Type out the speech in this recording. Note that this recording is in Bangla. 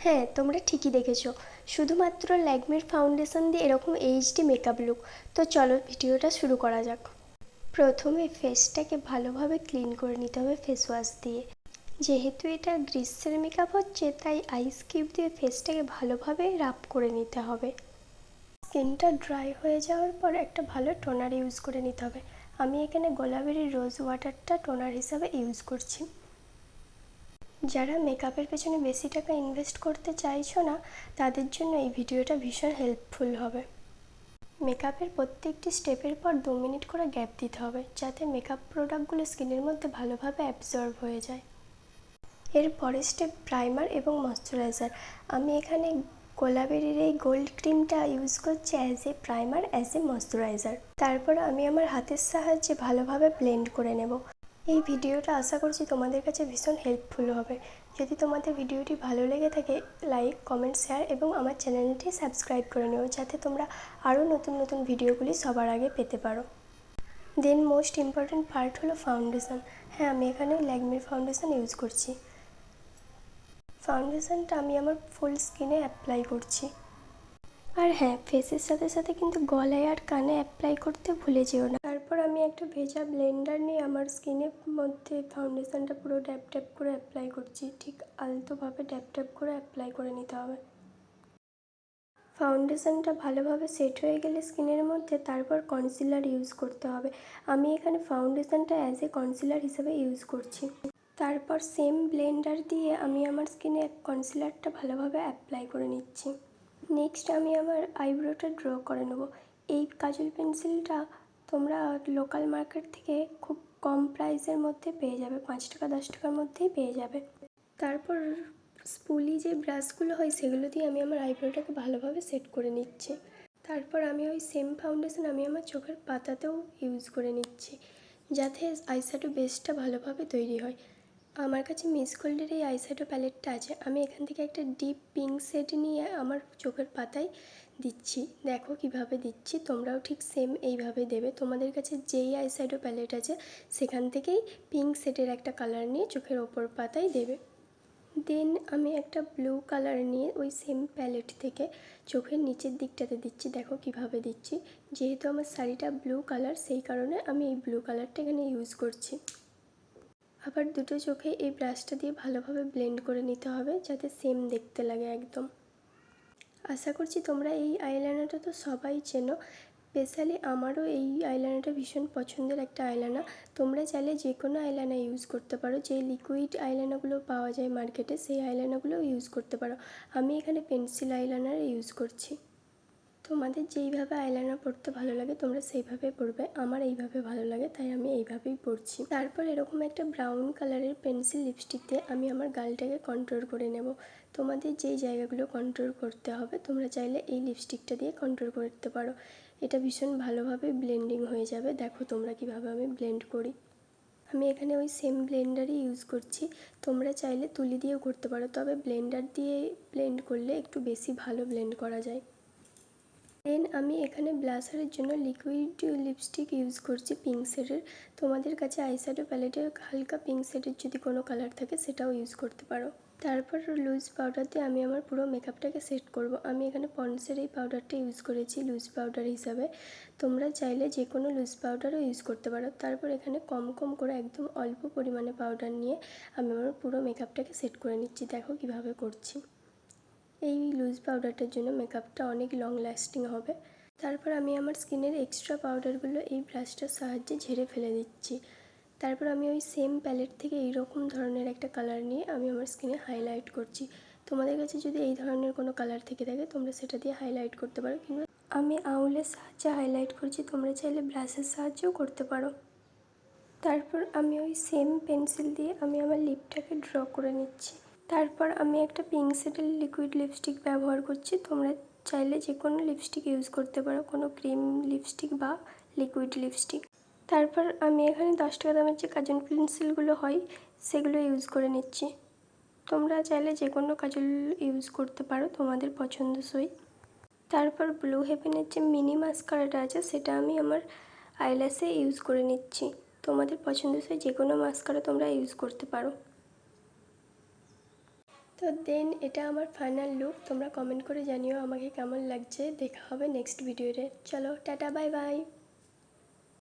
হ্যাঁ, তোমরা ঠিকই দেখেছো, শুধুমাত্র ল্যাকমের ফাউন্ডেশন দিয়ে এরকম এইচডি মেকআপ লুক। তো চলো ভিডিওটা শুরু করা যাক। প্রথমে ফেসটাকে ভালোভাবে ক্লিন করে নিতে হবে ফেস ওয়াশ দিয়ে। যেহেতু এটা গ্রীষ্মের মেকআপ হচ্ছে, তাই আইস কিউব দিয়ে ফেসটাকে ভালোভাবে রাব করে নিতে হবে। স্কিনটা ড্রাই হয়ে যাওয়ার পর একটা ভালো টোনার ইউজ করে নিতে হবে। আমি এখানে গোলাপের রোজ ওয়াটারটা টোনার হিসাবে ইউজ করছি। যারা মেকআপের পেছনে বেশি টাকা ইনভেস্ট করতে চাইছো না, তাদের জন্য এই ভিডিওটা ভীষণ হেল্পফুল হবে। মেকআপের প্রত্যেকটি স্টেপের পর 2 মিনিট করে গ্যাপ দিতে হবে, যাতে মেকআপ প্রোডাক্টগুলো স্কিনের মধ্যে ভালোভাবে অ্যাবজর্ব হয়ে যায়। এর পরের স্টেপ প্রাইমার এবং ময়শ্চারাইজার। আমি এখানে গোলাপের এই গোল্ড ক্রিমটা ইউজ করছি as a primer, as a moisturiser. তারপর আমি আমার হাতের সাহায্যে ভালোভাবে ব্লেন্ড করে নেব। এই ভিডিওটা আশা করছি তোমাদের কাছে ভীষণ হেল্পফুল হবে। যদি তোমাদের ভিডিওটি ভালো লেগে থাকে, লাইক, কমেন্ট, শেয়ার এবং আমার চ্যানেলটি সাবস্ক্রাইব করে নিও, যাতে তোমরা আরও নতুন নতুন ভিডিওগুলি সবার আগে পেতে পারো। দেন মোস্ট ইম্পর্ট্যান্ট পার্ট হলো ফাউন্ডেশন। হ্যাঁ, আমি এখানে ল্যাকমের ফাউন্ডেশন ইউজ করছি। ফাউন্ডেশনটা আমি আমার ফুল স্কিনে অ্যাপ্লাই করছি। আর হ্যাঁ, ফেসের সাথে সাথে কিন্তু গলায় আর কানে অ্যাপ্লাই করতে ভুলে যেও না। তারপর আমি একটা ভেজা ব্লেন্ডার নিয়ে আমার স্কিনের মধ্যে ফাউন্ডেশনটা পুরো ড্যাপ ড্যাপ করে অ্যাপ্লাই করছি। ঠিক আলতোভাবে ড্যাপ ড্যাপ করে অ্যাপ্লাই করে নিতে হবে। ফাউন্ডেশনটা ভালোভাবে সেট হয়ে গেলে স্কিনের মধ্যে তারপর কনসিলার ইউজ করতে হবে। আমি এখানে ফাউন্ডেশনটা অ্যাজ এ কনসিলার হিসেবে ইউজ করছি। তারপর সেম ব্লেন্ডার দিয়ে আমি আমার স্কিনে কনসিলারটা ভালোভাবে অ্যাপ্লাই করে নিচ্ছি। নেক্সট আমি আমার আইব্রোটা ড্র করে নেব। এই কাজল পেন্সিলটা তোমরা লোকাল মার্কেট থেকে খুব কম প্রাইসের মধ্যে পেয়ে যাবে, 5 টাকা 10 টাকার মধ্যেই পেয়ে যাবে। তারপর স্পুলি যে ব্রাশগুলো হয়, সেগুলো দিয়ে আমি আমার আইব্রোটাকে ভালোভাবে সেট করে নিচ্ছি। তারপর আমি ওই সেম ফাউন্ডেশন আমি আমার চোখের পাতাতেও ইউজ করে নিচ্ছি, যাতে আইশ্যাডো বেসটা ভালোভাবে তৈরি হয়। আমার কাছে মিস গোল্ডের এই আইশ্যাডো প্যালেটটা আছে। আমি এখান থেকে একটা ডিপ পিঙ্ক শেড নিয়ে আমার চোখের পাতায় দিচ্ছি। দেখো কিভাবে দিচ্ছি, তোমরাও ঠিক সেম এইভাবে দেবে। তোমাদের কাছে যেই আইশ্যাডো প্যালেট আছে, সেখান থেকেই পিঙ্ক শেডের একটা কালার নিয়ে চোখের ওপর পাতায় দেবে। দেন আমি একটা ব্লু কালার নিয়ে ওই সেম প্যালেট থেকে চোখের নিচের দিকটাতে দিচ্ছি। দেখো কিভাবে দিচ্ছি। যেহেতু আমার শাড়িটা ব্লু কালার, সেই কারণে আমি এই ব্লু কালারটা এখানে ইউজ করছি। আবার দুটো চোখে এই ব্রাশটা দিয়ে ভালোভাবে ব্লেন্ড করে নিতে হবে, যাতে সেম দেখতে লাগে একদম। আশা করছি তোমরা এই আইলাইনারটা তো সবাই চেনো। স্পেশালি আমারও এই আইলাইনারটা ভীষণ পছন্দের একটা আইলাইনার। তোমরা চাইলে যে কোনো আইলাইনার ইউজ করতে পারো। যে লিকুইড আইলাইনারগুলো পাওয়া যায় মার্কেটে, সেই আইলাইনারগুলোও ইউজ করতে পারো। আমি এখানে পেন্সিল আইলাইনার ইউজ করছি। তোমাদের যেইভাবে আইলাইনার পরতে ভালো লাগে তোমরা সেইভাবে পরবে। আমার এইভাবে ভালো লাগে, তাই আমি এইভাবেই পরছি। তারপর এরকম একটা ব্রাউন কালারের পেন্সিল লিপস্টিক দিয়ে আমি আমার গালটাকে কন্ট্রোল করে নেব। তোমাদের যেই জায়গাগুলো কন্ট্রোল করতে হবে, তোমরা চাইলে এই লিপস্টিকটা দিয়ে কন্ট্রোল করতে পারো। এটা ভীষণ ভালোভাবে ব্লেন্ডিং হয়ে যাবে। দেখো তোমরা কিভাবে আমি ব্লেন্ড করি। আমি এখানে ওই সেম ব্লেন্ডারই ইউজ করছি। তোমরা চাইলে তুলি দিয়েও করতে পারো, তবে ব্লেন্ডার দিয়ে ব্লেন্ড করলে একটু বেশি ভালো ব্লেন্ড করা যায়। দেন আমি এখানে ব্লাশারের জন্য লিকুইড লিপস্টিক ইউজ করছি পিঙ্ক শেডের। তোমাদের কাছে আইশ্যাডো প্যালেটে হালকা পিঙ্ক শেডের যদি কোনো কালার থাকে, সেটাও ইউজ করতে পারো। তারপর লুজ পাউডার দিয়ে আমি আমার পুরো মেকআপটাকে সেট করব। আমি এখানে পন্ডসের এই পাউডারটা ইউজ করেছি লুজ পাউডার হিসাবে। তোমরা চাইলে যে কোনো লুজ পাউডারও ইউজ করতে পারো। তারপর এখানে কম কম করে একদম অল্প পরিমাণে পাউডার নিয়ে আমি আমার পুরো মেকআপটাকে সেট করে নিচ্ছি। দেখো কিভাবে করছি। এই লুজ পাউডারটার জন্য মেকআপটা অনেক লং লাস্টিং হবে। তারপর আমি আমার স্কিনের এক্সট্রা পাউডারগুলো এই ব্রাশটার সাহায্যে ঝেড়ে ফেলে দিচ্ছি। তারপর আমি ওই সেম প্যালেট থেকে এইরকম ধরনের একটা কালার নিয়ে আমি আমার স্কিনে হাইলাইট করছি। তোমাদের কাছে যদি এই ধরনের কোনো কালার থেকে থাকে, তোমরা সেটা দিয়ে হাইলাইট করতে পারো, কিংবা আমি আউলের সাহায্যে হাইলাইট করছি। তোমরা চাইলে ব্রাশের সাহায্যেও করতে পারো। তারপর আমি ওই সেম পেন্সিল দিয়ে আমি আমার লিপটাকে ড্র করে নিচ্ছি। তারপর আমি একটা পিঙ্ক শেডের লিকুইড লিপস্টিক ব্যবহার করছি। তোমরা চাইলে যে কোনো লিপস্টিক ইউজ করতে পারো, কোনো ক্রিম লিপস্টিক বা লিকুইড লিপস্টিক। তারপর আমি এখানে 10 টাকা দামের যে কাজল পেন্সিলগুলো হয়, সেগুলো ইউজ করে নিচ্ছি। তোমরা চাইলে যে কোনো কাজল ইউজ করতে পারো তোমাদের পছন্দসই। তারপর ব্লু হেভেনের যে মিনি মাস্কারাটা আছে, সেটা আমি আমার আইল্যাশে ইউজ করে নিচ্ছি। তোমাদের পছন্দসই যে কোনো মাস্কারা তোমরা ইউজ করতে পারো। তো দেন এটা আমার ফাইনাল লুক। তোমরা কমেন্ট করে জানিও আমাকে কেমন লাগছে। দেখা হবে নেক্সট ভিডিওতে। চলো টাটা, বাই বাই।